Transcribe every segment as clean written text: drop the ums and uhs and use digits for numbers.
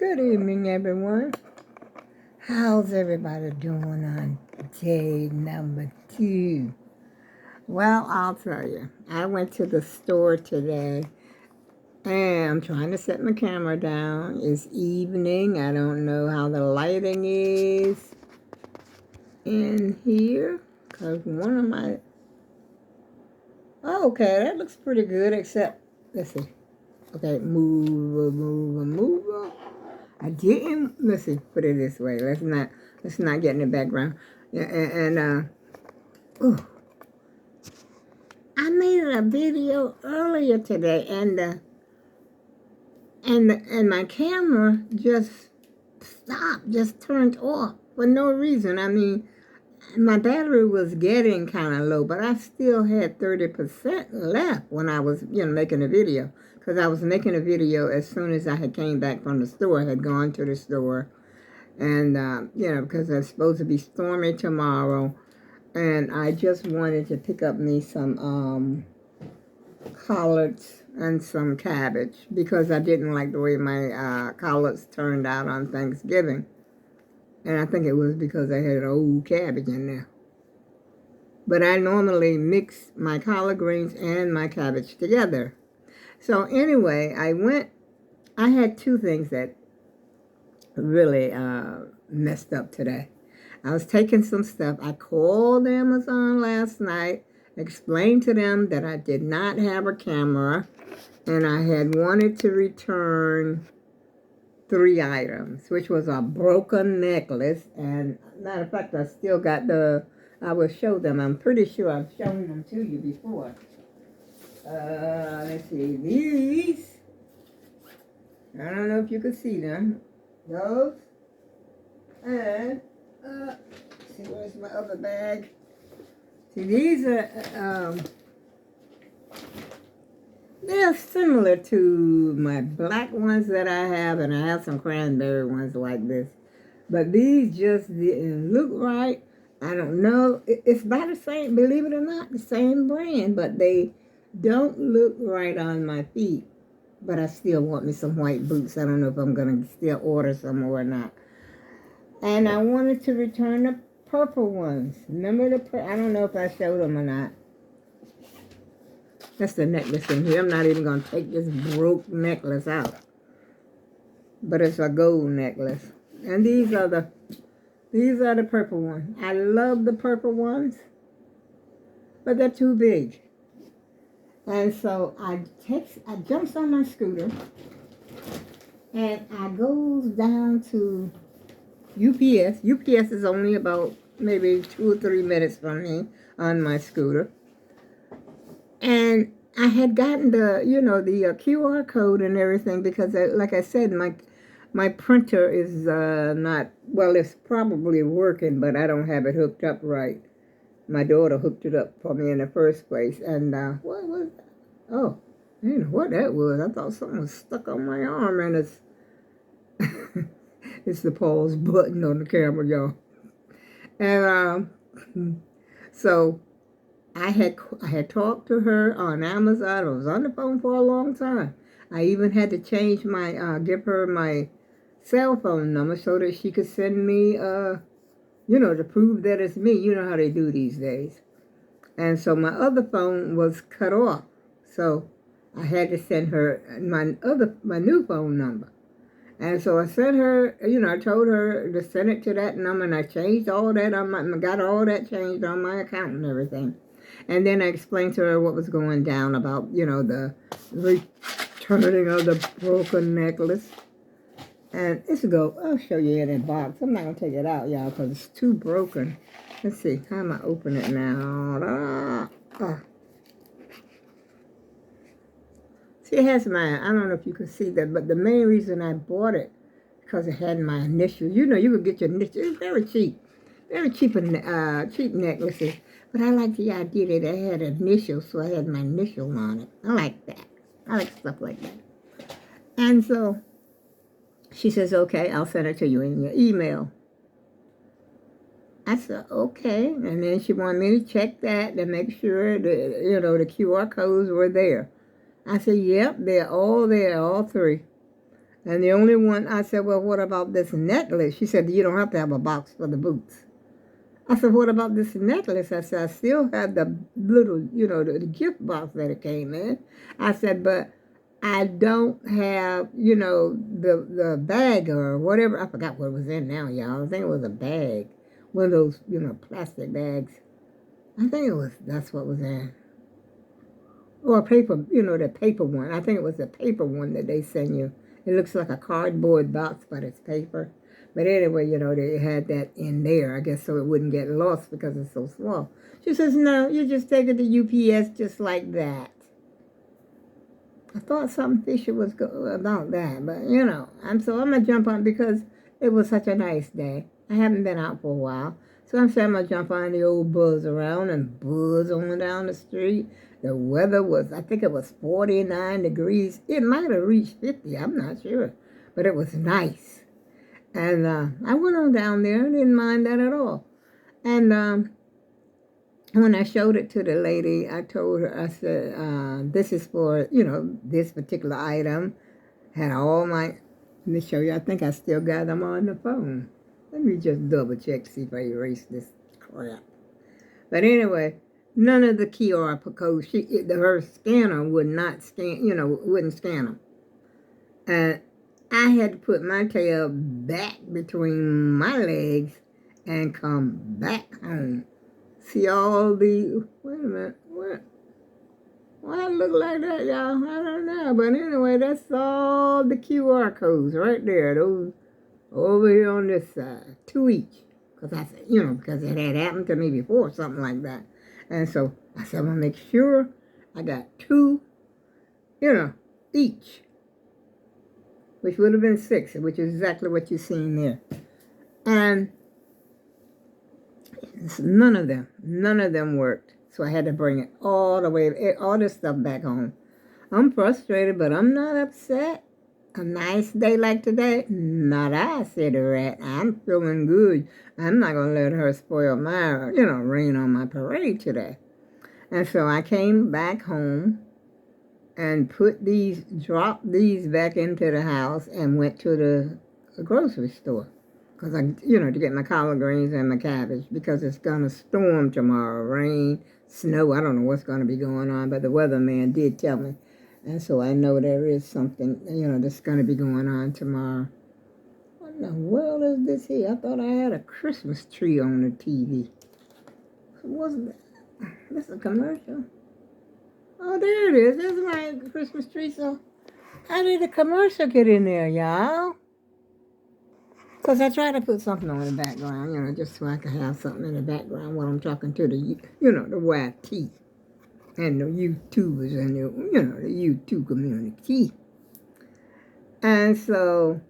Good evening, everyone. How's everybody doing on day number 2? Well, I'll tell you. I went to the store today, and I'm trying to set my camera down. It's evening. I don't know how the lighting is in here, because one of my... Oh, okay, that looks pretty good, except... Let's see. Okay, move. I didn't, let's see, put it this way. Let's not get in the background. Yeah, oh, I made a video earlier today, and my camera just stopped, just turned off for no reason. I mean, my battery was getting kind of low, but I still had 30% left when I was, making a video. Because I was making a video as soon as I had came back from the store. I had gone to the store. And, because it's supposed to be stormy tomorrow. And I just wanted to pick up me some collards and some cabbage. Because I didn't like the way my collards turned out on Thanksgiving. And I think it was because I had old cabbage in there. But I normally mix my collard greens and my cabbage together. So anyway, I had 2 things that really messed up today. I was taking some stuff. I called Amazon last night, explained to them that I did not have a camera, and I had wanted to return 3 items, which was a broken necklace, and matter of fact, I still got I will show them. I'm pretty sure I've shown them to you before. Let's see, these, I don't know if you can see them, those, and, see, where's my other bag? See, these are, they're similar to my black ones that I have, and I have some cranberry ones like this. But these just didn't look right. I don't know. It's by the same, believe it or not, the same brand, but they don't look right on my feet. But I still want me some white boots. I don't know if I'm going to still order some or not. And I wanted to return the purple ones. Remember I don't know if I showed them or not. That's the necklace in here. I'm not even going to take this broke necklace out. But it's a gold necklace. And these are the purple ones. I love the purple ones, but they're too big. And so I jumps on my scooter, and I goes down to UPS. UPS is only about maybe 2 or 3 minutes from me on my scooter. And I had gotten the QR code and everything because, like I said, my printer is not, well, it's probably working, but I don't have it hooked up right. My daughter hooked it up for me in the first place. And what was that? Oh, I didn't know what that was. I thought something was stuck on my arm, and it's it's the pause button on the camera, y'all. And so I had talked to her on Amazon. I was on the phone for a long time. I even had to change give her my cell phone number so that she could send me, to prove that it's me. You know how they do these days. And so my other phone was cut off. So I had to send her my new phone number. And so I sent her, I told her to send it to that number, and I changed all that got all that changed on my account and everything. And then I explained to her what was going down about, the returning of the broken necklace. And I'll show you in that box. I'm not going to take it out, y'all, because it's too broken. Let's see, how am I opening it now? See, it has I don't know if you can see that, but the main reason I bought it, because it had my initials. You could get your initials. It's very cheap. Very cheap necklaces. But I like the idea that it had initials, so I had my initial on it. I like that. I like stuff like that. And so she says, okay, I'll send it to you in your email. I said, okay. And then she wanted me to check that to make sure that, the QR codes were there. I said, yep, they're all there, all 3. And the only one, I said, well, what about this necklace? She said, you don't have to have a box for the boots. I said, what about this necklace? I said, I still have the little, the gift box that it came in. I said, but I don't have, the bag or whatever. I forgot what was in now, y'all. I think it was a bag. One of those, plastic bags. I think that's what was in. Or a paper, the paper one. I think it was the paper one that they send you. It looks like a cardboard box, but it's paper. But anyway, they had that in there, I guess, so it wouldn't get lost because it's so small. She says, no, you just take it to UPS just like that. I thought something fishy was about that, but, I'm going to jump on because it was such a nice day. I haven't been out for a while. So I'm saying I'm going to jump on the old buzz around and buzz on down the street. The weather was, I think it was 49 degrees. It might have reached 50, I'm not sure. But it was nice. And I went on down there and didn't mind that at all. And when I showed it to the lady, I told her, I said, this is for, this particular item. Had all my, let me show you, I think I still got them on the phone. Let me just double check to see if I erased this crap. But anyway, none of the QR codes, her scanner would not scan, wouldn't scan them. And I had to put my tail back between my legs and come back home. See all the, wait a minute, why it look like that, y'all? I don't know. But anyway, that's all the QR codes right there. Those over here on this side, 2 each. Because I said, because it had happened to me before, something like that. And so I said, I'm going to make sure I got 2, each. Which would have been 6, which is exactly what you're seeing there. And none of them worked. So I had to bring it all the way, all this stuff back home. I'm frustrated, but I'm not upset. A nice day like today, not I, said the rat. I'm feeling good. I'm not going to let her spoil my, rain on my parade today. And so I came back home and dropped these back into the house and went to the grocery store. Because to get my collard greens and my cabbage, because it's going to storm tomorrow. Rain, snow, I don't know what's going to be going on, but the weatherman did tell me. And so I know there is something, that's going to be going on tomorrow. What in the world is this here? I thought I had a Christmas tree on the TV. What's that? This is a commercial. Oh, there it is. There's my Christmas tree. So how did the commercial get in there, y'all? Because I try to put something on the background, just so I can have something in the background while I'm talking to the, the YT and the YouTubers and the YouTube community. And so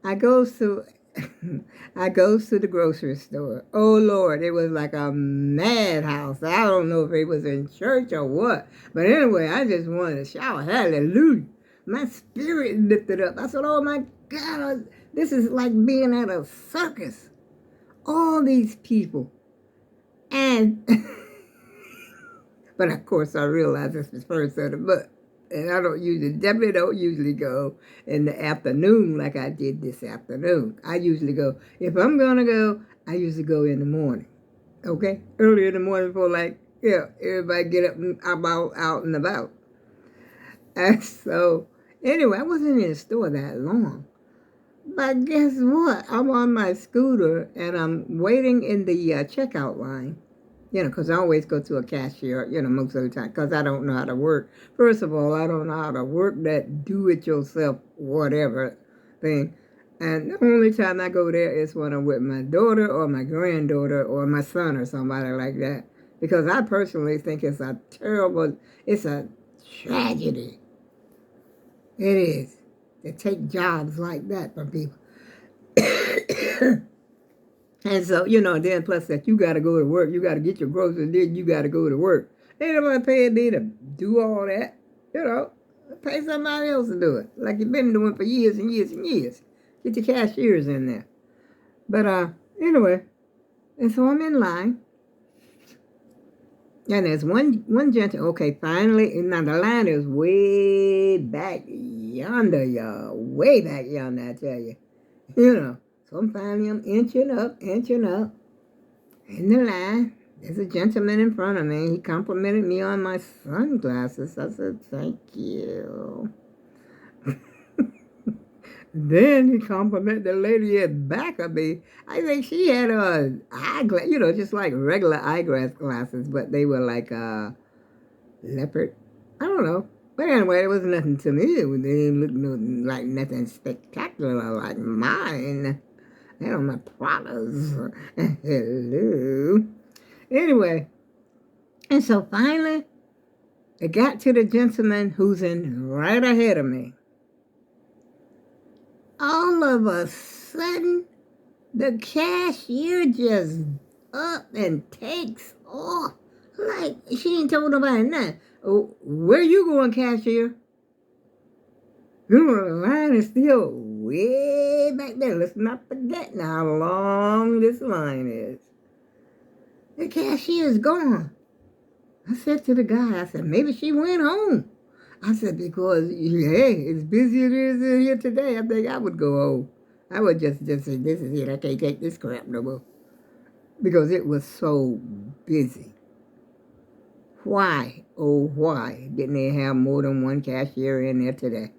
I goes to the grocery store. Oh, Lord, it was like a madhouse. I don't know if it was in church or what. But anyway, I just wanted to shout, hallelujah. My spirit lifted up. I said, oh, my God, this is like being at a circus. All these people. And, but of course I realized this was first of the month. And I definitely don't usually go in the afternoon like I did this afternoon. I usually go, if I'm going to go, I usually go in the morning. Okay? Early in the morning before everybody get up and out and about. And so, anyway, I wasn't in the store that long. But guess what? I'm on my scooter and I'm waiting in the checkout line. Because I always go to a cashier, most of the time, because I don't know how to work. First of all, I don't know how to work that do-it-yourself whatever thing. And the only time I go there is when I'm with my daughter or my granddaughter or my son or somebody like that. Because I personally think it's a tragedy. It is. To take jobs like that from people. And so, then plus that you got to go to work. You got to get your groceries, then you got to go to work. Ain't nobody paying me to do all that. Pay somebody else to do it. Like you've been doing for years and years and years. Get your cashiers in there. But anyway, and so I'm in line. And there's one gentleman, okay, finally, now the line is way back. yonder, y'all. Way back yonder, I tell you. You know. So I'm inching up in the line. There's a gentleman in front of me. He complimented me on my sunglasses. I said, thank you. Then he complimented the lady at back of me. I think she had eyeglass, just like regular eyeglass glasses, but they were like leopard. I don't know. But anyway, it was nothing to me. They didn't look like nothing spectacular like mine. They don't my products. Hello. Anyway, and so finally, it got to the gentleman who's in right ahead of me. All of a sudden, the cashier just up and takes off. Like, she ain't told nobody nothing. Oh, where you going, cashier? You know, the line is still way back there. Let's not forget now how long this line is. The cashier's gone. I said to the guy, I said, maybe she went home. I said, because, hey, as busy as it is in here today, I think I would go home. I would just say, this is it. I can't take this crap no more. Because it was so busy. Why, oh, why didn't they have more than one cashier in there today?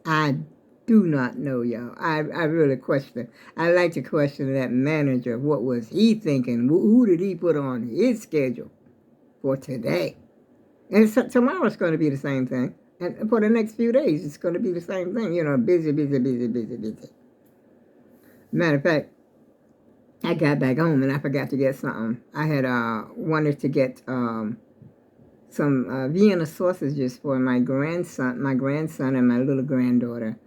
I do not know, y'all. I really question. I like to question that manager. What was he thinking? Who did he put on his schedule for today? And so tomorrow's going to be the same thing. And for the next few days, it's going to be the same thing. Busy. Matter of fact, I got back home and I forgot to get something. I had wanted to get some Vienna sausages for my grandson and my little granddaughter.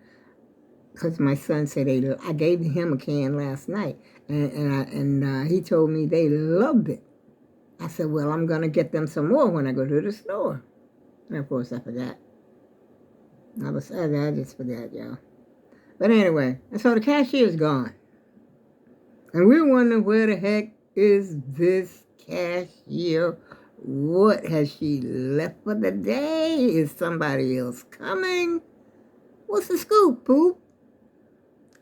Because my son said I gave him a can last night. And he told me they loved it. I said, well, I'm going to get them some more when I go to the store. And of course, I forgot. I just forgot, y'all. But anyway, and so the cashier's gone. And we're wondering, where the heck is this cashier? What has she left for the day? Is somebody else coming? What's the scoop, Poop?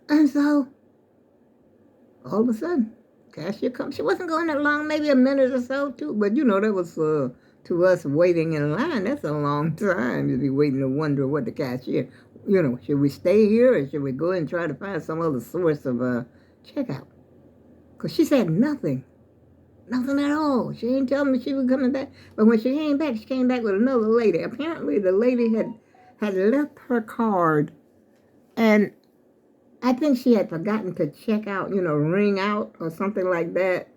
And so, all of a sudden, cashier comes. She wasn't going that long, maybe a minute or so, too. But, that was to us waiting in line. That's a long time to be waiting to wonder what the cashier, should we stay here or should we go and try to find some other source of checkout? Because she said nothing. Nothing at all. She ain't telling me she was coming back. But when she came back with another lady. Apparently, the lady had left her card. And I think she had forgotten to check out, ring out or something like that.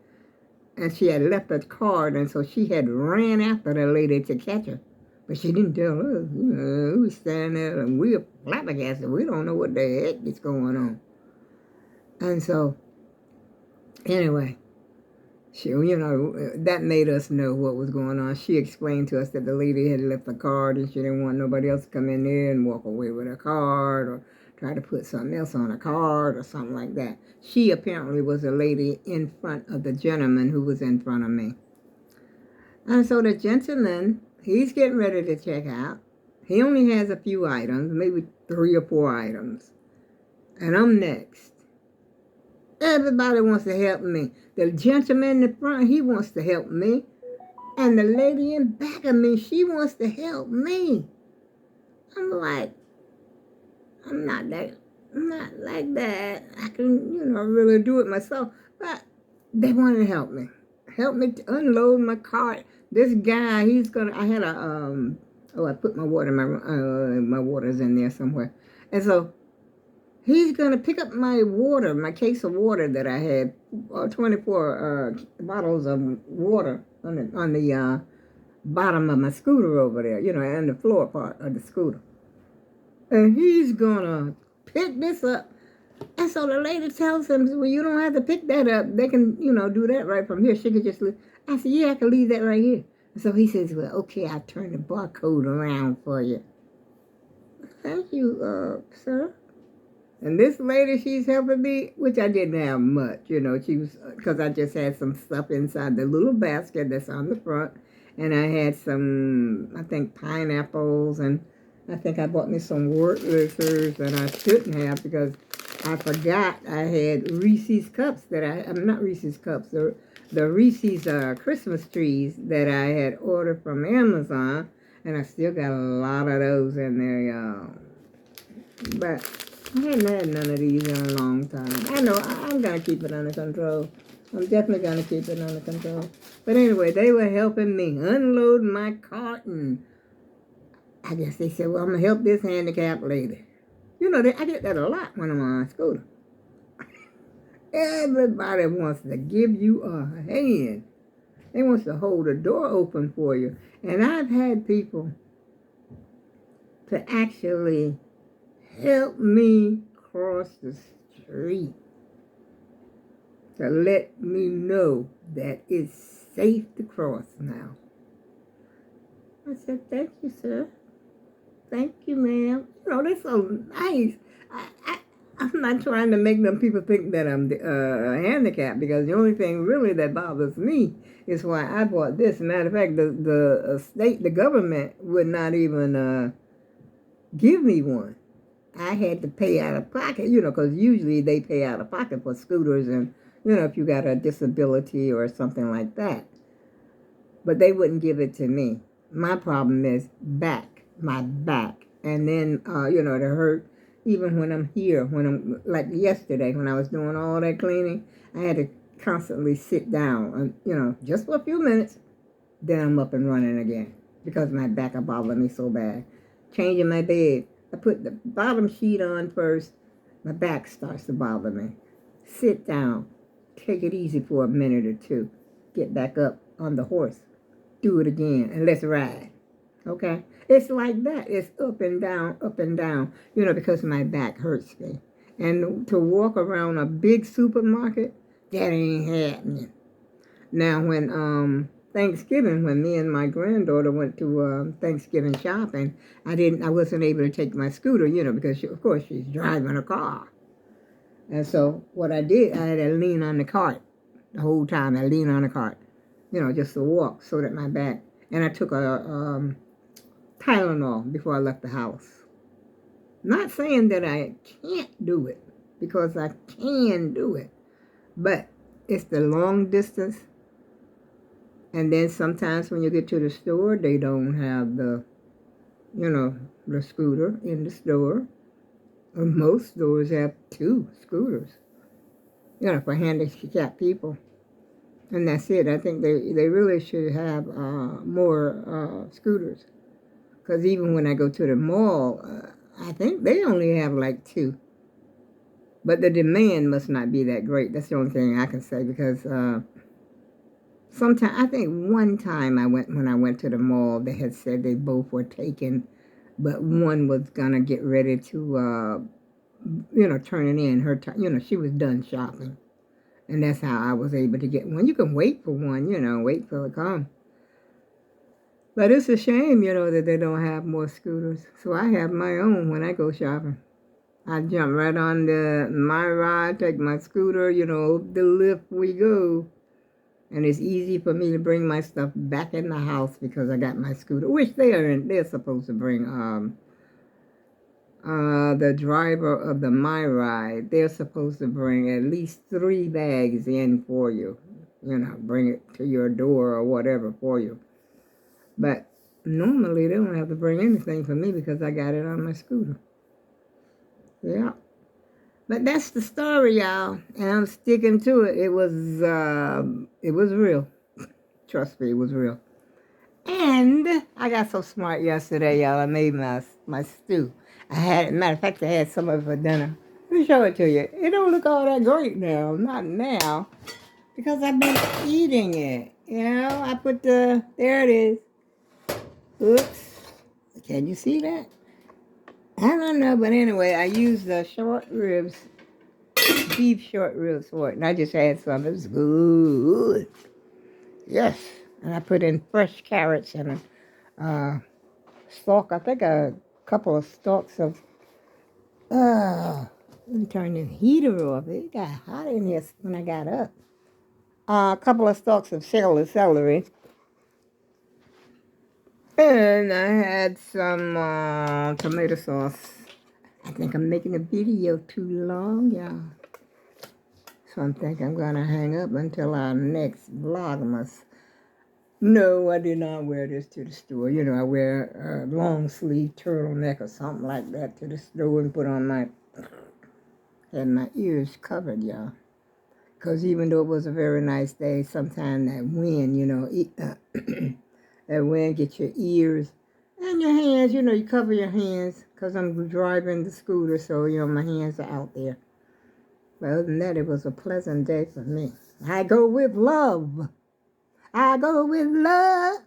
And she had left her card. And so she had ran after the lady to catch her. But she didn't tell us. We were standing there and we were flabbergasted. We don't know what the heck is going on. And so, anyway, that made us know what was going on. She explained to us that the lady had left a card and she didn't want nobody else to come in there and walk away with her card or try to put something else on a card or something like that. She apparently was a lady in front of the gentleman who was in front of me. And so the gentleman, he's getting ready to check out. He only has a few items, maybe 3 or 4 items. And I'm next. Everybody wants to help me. The gentleman in the front, he wants to help me. And the lady in back of me, she wants to help me. I'm like, I'm not like that. I can, really do it myself. But they wanted to help me. Help me to unload my cart. This guy, I had I put my water, my water's in there somewhere. And so, he's going to pick up my water, my case of water that I had, 24 bottles of water on the bottom of my scooter over there, and the floor part of the scooter. And he's going to pick this up. And so the lady tells him, well, you don't have to pick that up. They can, do that right from here. She could just leave. I said, yeah, I can leave that right here. And so he says, well, okay, I'll turn the barcode around for you. Thank you, sir. And this lady, she's helping me, which I didn't have much, she was, because I just had some stuff inside the little basket that's on the front. And I had some, I think, pineapples and I think I bought me some word lizards that I shouldn't have because I forgot I had Reese's cups I'm not Reese's cups, the Reese's Christmas trees that I had ordered from Amazon, and I still got a lot of those in there, y'all. But I hadn't had none of these in a long time. I know I'm going to keep it under control. I'm definitely going to keep it under control. But anyway, they were helping me unload my carton. I guess they said, well, I'm going to help this handicapped lady. You know, I get that a lot when I'm on a scooter. Everybody wants to give you a hand. They want to hold the door open for you. And I've had people to actually help me cross the street to let me know that it's safe to cross now. I said, thank you, sir. Thank you, ma'am. You know, they're so nice. I'm not trying to make them people think that I'm handicapped, because the only thing really that bothers me is why I bought this. Matter of fact, the government would not even give me one. I had to pay out of pocket, you know, because usually they pay out of pocket for scooters and, you know, if you got a disability or something like that. But they wouldn't give it to me. My problem is my back. And then, you know, it hurt even when I'm here, like yesterday, when I was doing all that cleaning, I had to constantly sit down, you know, just for a few minutes. Then I'm up and running again because my back bothered me so bad. Changing my bed. I put the bottom sheet on first. My back starts to bother me. Sit down. Take it easy for a minute or two. Get back up on the horse. Do it again, and let's ride. Okay? It's like that. It's up and down, you know, because my back hurts me. And to walk around a big supermarket, that ain't happening. Now, when Thanksgiving, when me and my granddaughter went to Thanksgiving shopping, I wasn't able to take my scooter, you know, because of course she's driving a car. And so what I did, I had to lean on the cart the whole time. I leaned on the cart, you know, just to walk so that my back. And I took a Tylenol before I left the house. Not saying that I can't do it, because I can do it, but it's the long distance. And then sometimes when you get to the store, they don't have the, you know, the scooter in the store. And most stores have 2 scooters, you know, for handicapped people. And that's it. I think they really should have more scooters. Because even when I go to the mall, I think they only have like 2. But the demand must not be that great. That's the only thing I can say, because sometimes, I think one time when I went to the mall, they had said they both were taken, but one was gonna get ready to, you know, turn it in. You know, she was done shopping, and that's how I was able to get one. You can wait for one, you know, wait till it comes. But it's a shame, you know, that they don't have more scooters. So I have my own when I go shopping. I jump right on my ride, take my scooter, you know, the lift we go. And it's easy for me to bring my stuff back in the house because I got my scooter, which they're supposed to bring, the driver of the My Ride, they're supposed to bring at least 3 bags in for you. You know, bring it to your door or whatever for you. But normally they don't have to bring anything for me because I got it on my scooter. Yeah. But that's the story, y'all. And I'm sticking to it. It was real. Trust me, it was real. And I got so smart yesterday, y'all. I made my stew. Matter of fact, I had some of it for dinner. Let me show it to you. It don't look all that great now. Not now. Because I've been eating it. You know, there it is. Oops. Can you see that? I don't know, but anyway, I used the short ribs, beef short ribs for it. And I just had some. It was good. Yes. And I put in fresh carrots and a stalk, I think a couple of stalks of, let me turn the heater off. It got hot in here when I got up. A couple of stalks of celery. And I had some tomato sauce. I think I'm making a video too long, y'all. So I think I'm going to hang up until our next Vlogmas. No, I did not wear this to the store. You know, I wear a long sleeve turtleneck or something like that to the store and put on had my ears covered, y'all. Because even though it was a very nice day, sometimes that wind, that wind gets your ears and your hands. You know, you cover your hands because I'm driving the scooter, so, my hands are out there. But other than that, it was a pleasant day for me. I go with love. I go with love.